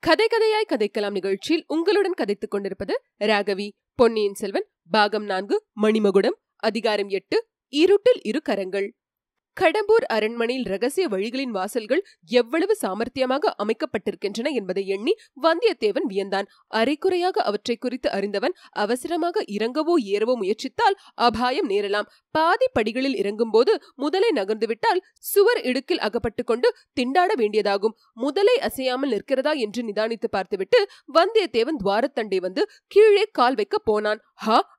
கதை கதையாய் கதைக்கலாம் நிகழ்ச்சியில் உங்களுடன் கதைத்துக் கொண்டிருப்பது ராகவி. பொன்னியின் செல்வன் பாகம் 4 மணிமகுடம் அதிகாரம் 8 இருட்டில் இரு கரங்கள். கடம்பூர் அரண்மனையில் ரகசிய வழிகளின் வாசல்கள் எவ்வளவு சாமர்த்தியமாக அமைக்கப்பட்டிருக்கின்றன என்பதை எண்ணி வந்தியத்தேவன் வியந்தான். அரைக்குறையாக அவற்றை குறித்து அறிந்தவன் அவசரமாக இறங்கவோ ஏறவோ முயற்சித்தால் அபாயம் நேரலாம். பாதி படிகளில் இறங்கும் போது முதலை நகர்ந்துவிட்டால் சுவர் இடுக்கில் அகப்பட்டு கொண்டு திண்டாட வேண்டியதாகும். முதலை அசையாமல் நிற்கிறதா என்று நிதானித்து பார்த்துவிட்டு வந்தியத்தேவன் துவாரத்தண்டை வந்து கீழே கால் வைக்க போனான்.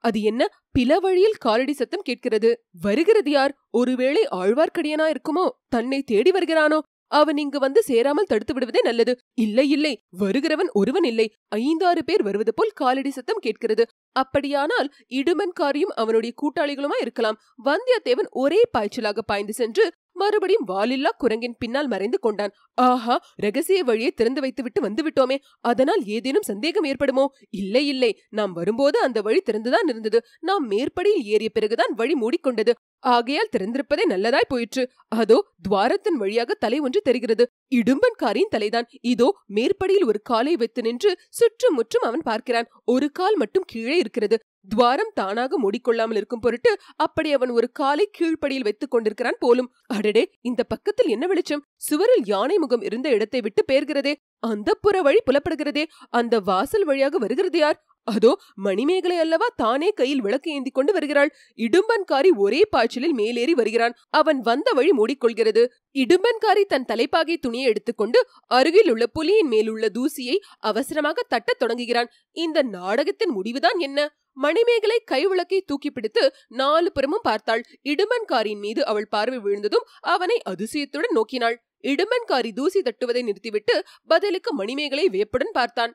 அது என்ன? பில வழியில் காலடி சத்தம் கேட்கிறது. வருகிறது யார்? ஒருவேளை ஆழ்வார்க்கடியானா இருக்குமோ? தன்னை தேடி வருகிறானோ? அவன் இங்கு வந்து சேராமல் தடுத்து விடுவதே நல்லது. இல்லை இல்லை, வருகிறவன் ஒருவன் இல்லை, 5-6 பேர் வருவது போல் காலடி சத்தம் கேட்கிறது. அப்படியானால் இடுமன்காரியும் அவனுடைய கூட்டாளிகளுமா இருக்கலாம். வந்தியத்தேவன் ஒரே பாய்ச்சலாக பாய்ந்து சென்று மறுபடியும் வாலில்லா குரங்கின் பின்னால் மறைந்து கொண்டான். ஆஹா, ரகசிய வழியை திறந்து வைத்துவிட்டு வந்து விட்டோமே, அதனால் ஏதேனும் சந்தேகம் ஏற்படுமோ? இல்லை இல்லை, நாம் வரும்போது அந்த வழி திறந்துதான் இருந்தது. நாம் மேற்படியில் ஏறிய பிறகுதான் வழி மூடிக்கொண்டது. ஆகையால் திறந்திருப்பதே நல்லதாய் போயிற்று. அதோ துவாரத்தின் வழியாக தலை ஒன்று தெரிகிறது. இடும்பன்காரின் தலைதான். இதோ மேற்படியில் ஒரு காலை வைத்து நின்று சுற்றும் முற்றும் அவன் பார்க்கிறான். ஒரு கால் மட்டும் கீழே இருக்கிறது. துவாரம் தானாக மூடிக்கொள்ளாமல் இருக்கும் பொருட்டு அப்படி அவன் ஒரு காலை கீழ்ப்படியில் வைத்துக் கொண்டிருக்கிறான் போலும். அடடே, இந்த பக்கத்தில் என்ன வெளிச்சம்! சுவரில் யானை முகம் இருந்த இடத்தை விட்டு பேர்கிறதே. அந்த புற வழி புலப்படுகிறதே. அந்த வாசல் வழியாக வருகிறது யார்? அதோ மணிமேகலை அல்லவா தானே கையில் விளக்கு ஏந்தி கொண்டு வருகிறாள். இடும்பன்காரி ஒரே பாய்ச்சலில் மேலேறி வருகிறான். அவன் வந்த வழி மூடிக்கொள்கிறது. இடும்பன்காரி தன் தலைப்பாகை துணியை எடுத்துக்கொண்டு அருகில் உள்ள புலியின் மேலுள்ள தூசியை அவசரமாக தட்டத் தொடங்குகிறான். இந்த நாடகத்தின் முடிவுதான் என்ன? மணிமேகலை கைவிளக்கை தூக்கி பிடித்து 4 புறமும் பார்த்தாள். இடுமன்காரின் மீது அவள் பார்வை விழுந்ததும் அவனை அதிசயத்துடன் நோக்கினாள். இடுமன்காரி தூசி தட்டுவதை நிறுத்திவிட்டு பதிலுக்கு மணிமேகலை வியப்புடன் பார்த்தான்.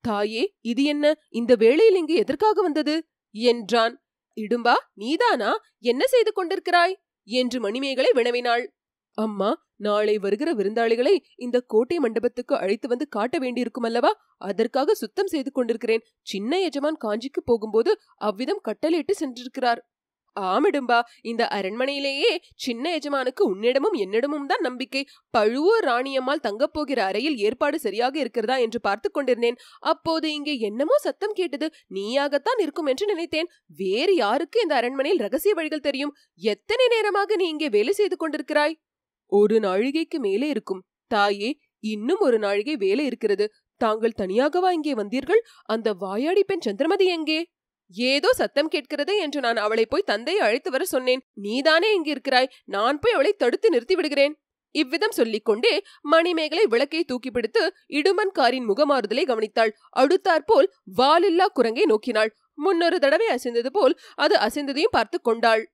தாயே, இது என்ன? இந்த வேளையில் இங்கு எதற்காக வந்தது என்றான். இடும்பா, நீதானா? என்ன செய்து கொண்டிருக்கிறாய் என்று மணிமேகலை வினவினாள். அம்மா, நாளை வருகிற விருந்தாளிகளை இந்த கோட்டை மண்டபத்துக்கு அழைத்து வந்து காட்ட வேண்டியிருக்கும் அல்லவா? அதற்காக சுத்தம் செய்து கொண்டிருக்கிறேன். சின்ன எஜமான் காஞ்சிக்கு போகும்போது அவ்விதம் கட்டளையிட்டு சென்றிருக்கிறார். ஆமிடும்பா, இந்த அரண்மனையிலேயே சின்ன எஜமானுக்கு உன்னிடமும் என்னிடமும் தான் நம்பிக்கை. பழுவூர் ராணியம்மாள் தங்கப் போகிற அறையில் ஏற்பாடு சரியாக இருக்கிறதா என்று பார்த்து கொண்டிருந்தேன். அப்போது இங்கே என்னமோ சத்தம் கேட்டது. நீயாகத்தான் இருக்கும் என்று நினைத்தேன். வேறு யாருக்கு இந்த அரண்மனையில் ரகசிய வழிகள் தெரியும்? எத்தனை நேரமாக நீ இங்கே வேலை செய்து கொண்டிருக்கிறாய்? 1 நாழிகைக்கு மேலே இருக்கும் தாயே. இன்னும் 1 நாழிகை வேலை இருக்கிறது. தாங்கள் தனியாகவா இங்கே வந்தீர்கள்? அந்த வாயாடி பெண் சந்திரமதி எங்கே? ஏதோ சத்தம் கேட்கிறது என்று நான் அவளை போய் தந்தையை அழைத்து வர சொன்னேன். நீதானே இங்கு இருக்கிறாய். நான் போய் அவளை தடுத்து நிறுத்தி விடுகிறேன். இவ்விதம் சொல்லிக்கொண்டே மணிமேகலை விளக்கை தூக்கி பிடித்து இடுமன்காரின் முகமாறுதலை கவனித்தாள். அடுத்தாற்போல் வாலில்லா குரங்கை நோக்கினாள். முன்னொரு தடவை அசைந்தது போல் அது அசைந்ததையும் பார்த்து கொண்டாள்.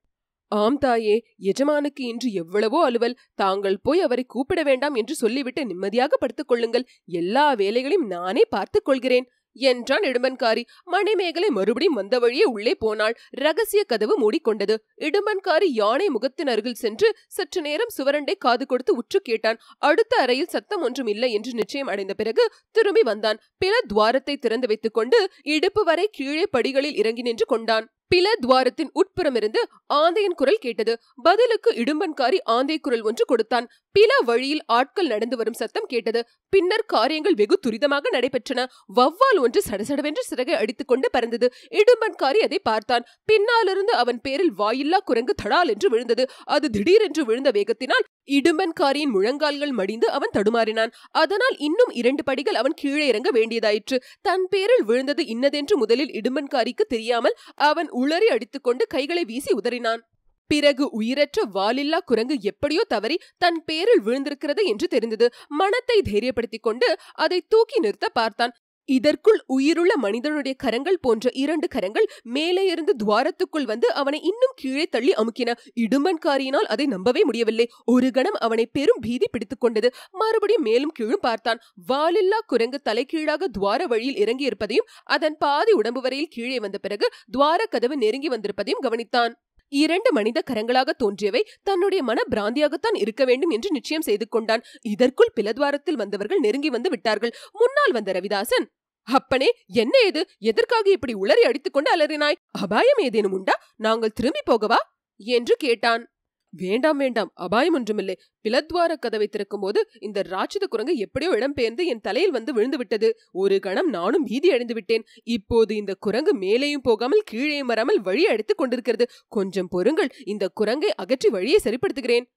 ஆம் தாயே, எஜமானுக்கு இன்று எவ்வளவோ அலுவல். தாங்கள் போய் அவரை கூப்பிட வேண்டாம் என்று சொல்லிவிட்டு நிம்மதியாக படுத்துக் கொள்ளுங்கள். எல்லா வேலைகளையும் நானே பார்த்துக் கொள்கிறேன் என்றான் இடுமன்காரி. மணிமேகலை மறுபடியும் வந்த வழியே உள்ளே போனாள். ரகசிய கதவு மூடிக்கொண்டது. இடுமன்காரி யானை முகத்தின் அருகில் சென்று சற்று நேரம் சுவரண்டை காது கொடுத்து உற்று கேட்டான். அடுத்த அறையில் சத்தம் ஒன்றும் இல்லை என்று நிச்சயம் அடைந்த பிறகு திரும்பி வந்தான். பில துவாரத்தை திறந்து வைத்துக் கொண்டு இடுப்பு வரை கீழே படிகளில் இறங்கி நின்று கொண்டான். பில துவாரத்தின் உட்புறமிருந்து ஆந்தையின் குரல் கேட்டது. பதிலுக்கு இடும்பன்காரி ஆந்தை குரல் ஒன்று கொடுத்தான். பில வழியில் ஆட்கள் நடந்து வரும் சத்தம் கேட்டது. பின்னர் காரியங்கள் வெகு துரிதமாக நடைபெற்றன. வௌவால் ஒன்று சடசடவென்று சிறகை அடித்துக் கொண்டு பறந்தது. இடும்பன்காரி அதை பார்த்தான். பின்னாலிருந்து அவன் பேரில் வாயில்லா குரங்கு தடால் என்று விழுந்தது. அது திடீரென்று விழுந்த வேகத்தினால் இடும்பன்காரியின் முழங்கால்கள் மடிந்து அவன் தடுமாறினான். அதனால் இன்னும் 2 படிகள் அவன் கீழே இறங்க வேண்டியதாயிற்று. தன் பேரில் விழுந்தது இன்னதென்று முதலில் இடும்பன்காரிக்கு தெரியாமல் அவன் உளறி அடித்துக்கொண்டு கைகளை வீசி உதறினான். பிறகு உயிரற்ற வாலில்லா குரங்கு எப்படியோ தவறி தன் பேரில் விழுந்திருக்கிறது என்று தெரிந்தது. மனத்தை தைரியப்படுத்திக் கொண்டு அதை தூக்கி நிறுத்த பார்த்தான். இதற்குள் உயிருள்ள மனிதனுடைய கரங்கள் போன்ற 2 கரங்கள் மேலே இருந்து துவாரத்துக்குள் வந்து அவனை இன்னும் கீழே தள்ளி அமுக்கின. இடுமன்காரியினால் அதை நம்பவே முடியவில்லை. ஒரு கணம் அவனை பெரும் பீதி பிடித்துக் கொண்டது. மறுபடியும் மேலும் கீழும் பார்த்தான். வாலில்லா குரங்கு தலைகீழாக துவார வழியில் இறங்கி இருப்பதையும் அதன் பாதி உடம்பு வரையில் கீழே வந்த பிறகு துவார கதவு நெருங்கி வந்திருப்பதையும் கவனித்தான். 2 மனித கரங்களாக தோன்றியவை தன்னுடைய மன பிராந்தியாகத்தான் இருக்க வேண்டும் என்று நிச்சயம் செய்து கொண்டான். இதற்குள் பிலத்வாரத்தில் வந்தவர்கள் நெருங்கி வந்து விட்டார்கள். முன்னால் வந்த ரவிதாசன், அப்பனே, என்ன இது? எதற்காக இப்படி உளறி அடித்துக் கொண்டு அலறினாய்? அபாயம் ஏதேனும் உண்டா? நாங்கள் திரும்பி போகவா என்று கேட்டான். வேண்டாம் வேண்டாம், அபாயம் ஒன்றுமில்லை. பிளத்வார கதவை திறக்கும் போது இந்த ராட்சத குரங்கு எப்படியோ இடம்பெயர்ந்து என் தலையில் வந்து விழுந்து விட்டது. ஒரு கணம் நானும் பீதி அடைந்து விட்டேன். இப்போது இந்த குரங்கு மேலேயும் போகாமல் கீழேயும் வராமல் வழி அடித்துக் கொண்டிருக்கிறது. கொஞ்சம் பொறுங்கள், இந்த குரங்கை அகற்றி வழியை சரிப்படுத்துகிறேன்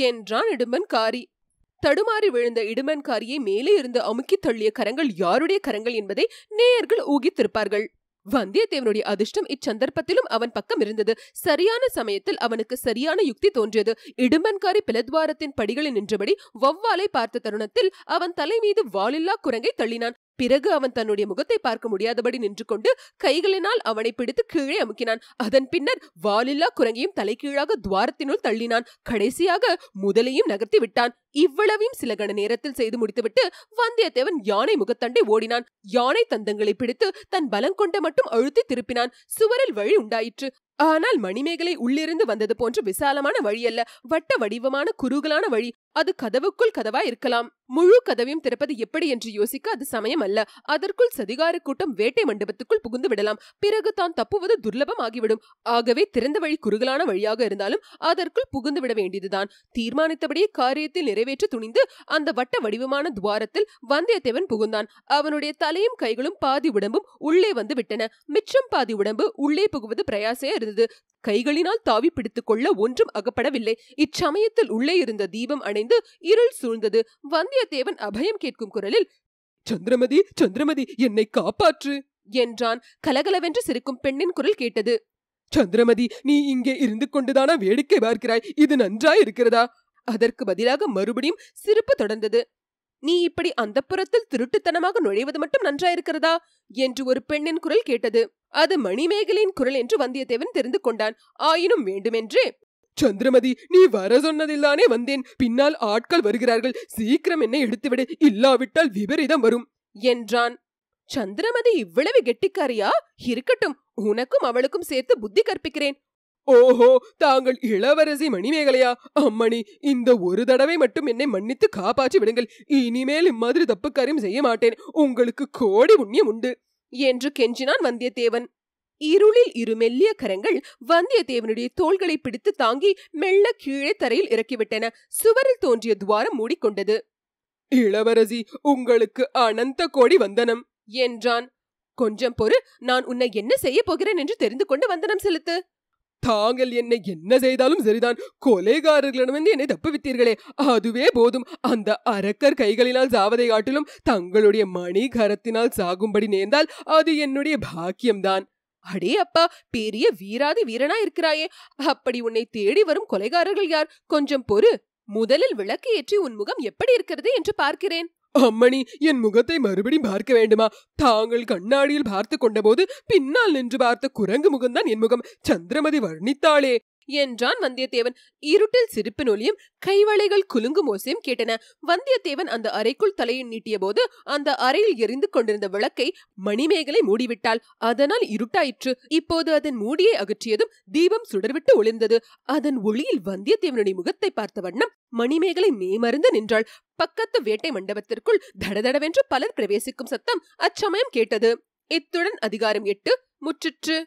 என்றான் இடும்பன்காரி. தடுமாறி விழுந்த இடும்பன்காரியை மேலே இருந்து அமுக்கி தள்ளிய கரங்கள் யாருடைய கரங்கள் என்பதை நேயர்கள் ஊகித்திருப்பார்கள். வந்தியத்தேவனுடைய அதிர்ஷ்டம் இச்சந்தர்ப்பத்திலும் அவன் பக்கம் இருந்தது. சரியான சமயத்தில் அவனுக்கு சரியான யுக்தி தோன்றியது. இடும்பன்காரி பிளத்வாரத்தின் படிகளில் நின்றபடி வௌவாலை பார்த்த தருணத்தில் அவன் தலை மீது வாலில்லா குரங்கை தள்ளினான். பிறகு அவன் தன்னுடைய முகத்தை பார்க்க முடியாதபடி நின்று கொண்டு கைகளினால் அவனை பிடித்து கீழே அமுக்கினான். அதன் பின்னர் வாலில்லா குரங்கையும் தலைகீழாக துவாரத்தினுள் தள்ளினான். கடைசியாக முதலையும் நகர்த்தி விட்டான். இவ்வளவையும் சில கண நேரத்தில் செய்து முடித்துவிட்டு வந்தியத்தேவன் யானை முகத்தண்டை ஓடினான். யானை தந்தங்களை பிடித்து தன் பலம் கொண்ட மட்டும் அழுத்தி திருப்பினான். சுவரில் வழி உண்டாயிற்று. ஆனால் மணிமேகலை உள்ளிருந்து வந்தது போன்ற விசாலமான வழி அல்ல, வட்ட வடிவமான குறுகலான வழி. அது கதவுக்குள் கதவா இருக்கலாம். முழு கதவையும் திறப்பது எப்படி என்று யோசிக்க அது சமயம் அல்ல. அதற்குள் சதிகார கூட்டம் வேட்டை மண்டபத்துக்குள் புகுந்து விடலாம். பிறகு தான் தப்புவது துர்லபம் ஆகிவிடும். ஆகவே திறந்த வழி குறுகலான வழியாக இருந்தாலும் அதற்குள் புகுந்து விட வேண்டியதுதான். தீர்மானித்தபடியே காரியத்தில் நிறைவேற்ற துணிந்து அந்த வட்ட வடிவமான துவாரத்தில் வந்தியத்தேவன் புகுந்தான். அவனுடைய தலையும் கைகளும் பாதி உடம்பும் உள்ளே வந்து விட்டன. மிச்சம் பாதி உடம்பு உள்ளே புகுவது பிரயாசையா இருந்தது. கைகளினால் தாவி பிடித்துக் கொள்ள ஒன்றும் அகப்படவில்லை. இச்சமயத்தில் உள்ளே இருந்த தீபம் அணைந்து இருள் சூழ்ந்தது. வந்தியத்தேவன் அபயம் கேட்கும் குரலில், சந்திரமதி, சந்திரமதி, என்னை காப்பாற்று என்றான். கலகலவென்று சிரிக்கும் பெண்ணின் குரல் கேட்டது. சந்திரமதி, நீ இங்கே இருந்து கொண்டுதானா வேடிக்கை பார்க்கிறாய்? இது நன்றாய் இருக்கிறதா? அதற்கு பதிலாக மறுபடியும் சிரிப்பு தொடர்ந்தது. நீ இப்படி அந்தப்புறத்தில் திருட்டுத்தனமாக நுழைவது மட்டும் நன்றாயிருக்கிறதா என்று ஒரு பெண்ணின் குரல் கேட்டது. அது மணிமேகலையின் குரல் என்று வந்தியத்தேவன் தெரிந்து கொண்டான். ஆயினும் வேண்டுமென்றே, சந்திரமதி, நீ வர சொன்னதில்லானே வந்தேன். பின்னால் ஆட்கள் வருகிறார்கள். சீக்கிரம் என்னை எடுத்துவிடு, இல்லாவிட்டால் விபரீதம் வரும் என்றான். சந்திரமதி இவ்வளவு கெட்டிக்காரியா? இருக்கட்டும், உனக்கும் அவளுக்கும் சேர்த்து புத்தி கற்பிக்கிறேன். ஓஹோ, தாங்கள் இளவரசி மணிமேகலையா? அம்மணி, இந்த ஒரு தடவை மட்டும் என்னை மன்னித்து காப்பாற்றி விடுங்கள். இனிமேல் இம்மாதிரி தப்பு காரியம் செய்ய மாட்டேன். உங்களுக்கு கோடி புண்ணியம் உண்டு என்று கெஞ்சினான் வந்தியத்தேவன். இருளில் இரு மெல்லிய கரங்கள் வந்தியத்தேவனுடைய தோள்களை பிடித்து தாங்கி மெல்ல கீழே தரையில் இறக்கிவிட்டன. சுவரில் தோன்றிய துவாரம் மூடிக்கொண்டது. இளவரசி, உங்களுக்கு அனந்த கோடி வந்தனம் என்றான். கொஞ்சம் பொறு, நான் உன்னை என்ன செய்ய போகிறேன் என்று தெரிந்து கொண்டு வந்தனம் செலுத்து. தாங்கள் என்னை என்ன செய்தாலும் சரிதான். கொலைகாரர்களிடமிருந்து என்னை தப்புவித்தீர்களே, அதுவே போதும். அந்த அரக்கர் கைகளினால் சாவதை காட்டிலும் தங்களுடைய மணிகரத்தினால் சாகும்படி நேர்ந்தால் அது என்னுடைய பாக்கியம்தான். அடே அப்பா, பெரிய வீராதி வீரனா இருக்கிறாயே. அப்படி உன்னை தேடி வரும் கொலைகாரர்கள் யார்? கொஞ்சம் பொறு, முதலில் விளக்கு ஏற்றி உன் முகம் எப்படி இருக்கிறது என்று பார்க்கிறேன். அம்மணி, என் முகத்தை மறுபடியும் பார்க்க வேண்டுமா? தாங்கள் கண்ணாடியில் பார்த்து கொண்ட போது பின்னால் நின்று பார்த்த குரங்கு முகம்தான் என் முகம். சந்திரமதி வர்ணித்தாளே என்றான் வந்தியத்தேவன். இருட்டில் சிரிப்பின் ஒலியும் கைவளைகள் குலுங்கும் ஓசையும் கேட்டன. வந்தியத்தேவன் அந்த அறைக்குள் தலையை நீட்டிய போது அந்த அறையில் எரிந்து கொண்டிருந்த விளக்கை மணிமேகலை மூடிவிட்டாள். அதனால் இருட்டாயிற்று. இப்போது அதன் மூடியை அகற்றியதும் தீபம் சுடர்விட்டு ஒளிர்ந்தது. அதன் ஒளியில் வந்தியத்தேவனுடைய முகத்தை பார்த்த வண்ணம் மணிமேகலை மேமருந்து நின்றாள். பக்கத்து வேட்டை மண்டபத்திற்குள் தடதடவென்று பலர் பிரவேசிக்கும் சத்தம் அச்சமயம் கேட்டது. இத்துடன் அதிகாரம் 8 முற்றிற்று.